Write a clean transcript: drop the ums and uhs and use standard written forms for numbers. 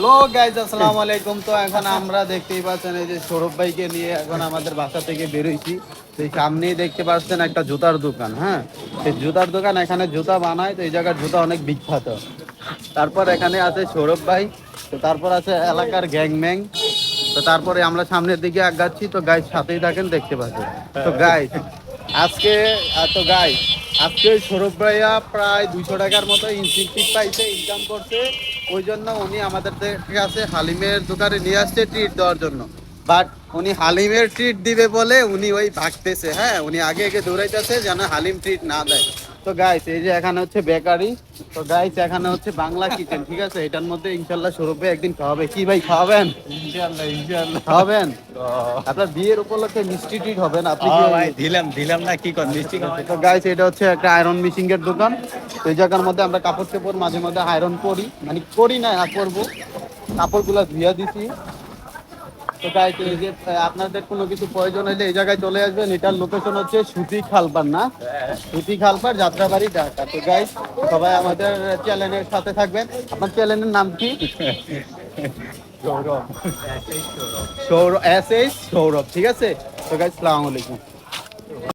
Hello guys, আসসালামু আলাইকুম। তো এখন আমরা দেখতেই পাচ্ছেন এই যে সৌরভ ভাইকে নিয়ে এখন আমাদের বাসা থেকে বেরোইছি। তো এই সামনেই দেখতে পাচ্ছেন একটা জুতার দোকান। হ্যাঁ, এই জুতার দোকান, এখানে জুতা বানায়। তো এই জায়গার জুতা অনেক বিখ্যাত। তারপর এখানে আছে সৌরভ ভাই, তো তারপর আছে এলাকার গ্যাংম্যাং। তো তারপরে আমরা সামনের দিকে আগাচ্ছি। তো গাইজ সাথেই থাকেন, দেখতে পাচ্ছেন। তো গাইজ আজকে তো গাইজ আজকে ওই সৌরভ ভাইয়া প্রায় 200 টাকার মতো ইনসেন্টিভ পাইছে, ইনকাম করছে। ওই জন্য উনি আমাদের কাছে হালিমের দোকানে নিয়ে আসছে ট্রিট দেওয়ার জন্য। বাট উনি হালিমের ট্রিট দিবে বলে উনি ওই ভাগতেছে। হ্যাঁ, উনি আগে আগে দৌড়াইতেছে যেন হালিম ট্রিট না দেয়। তো গাইস এই যে এখানে হচ্ছে বেকারি। তো গাইস এখানে হচ্ছে বাংলা কিচেন। ঠিক আছে, এটার মধ্যে ইনশাল্লাহ সৌরভ ভাই একদিন খাওয়াবে। কি ভাই, খাওয়াবেন? ইনশাআল্লাহ ইনশাআল্লাহ। খাওয়াবেন? আপনার বিয়ের উপলক্ষে মিষ্টি ট্রিট হবে না? আপনি কি ভাই দিলাম না, কি কর মিষ্টি খাওয়াই। তো গাইস এটা হচ্ছে একটা আয়রন মেশিং এর দোকান। তো এই জায়গার মধ্যে আমরা কাপড় চোপড় মাঝে মধ্যে আয়রন করি, মানে করি না, করবো। কাপড়গুলো ধুইয়া দিছি। তো গাইস এই যে আপনাদের কোনো কিছু প্রয়োজন হলে এই জায়গায় চলে আসবেন। এটার লোকেশন হচ্ছে সুতি খালপার, না সুতি খালপার, যাত্রাবাড়ি, ঢাকা। তো গাইস সবাই আমাদের চ্যানেলের সাথে থাকবেন। আপনার চ্যানেলের নাম কি? সৌরভ। Saurav, S H Saurav. ঠিক আছে। তো গাইস আসসালামু আলাইকুম।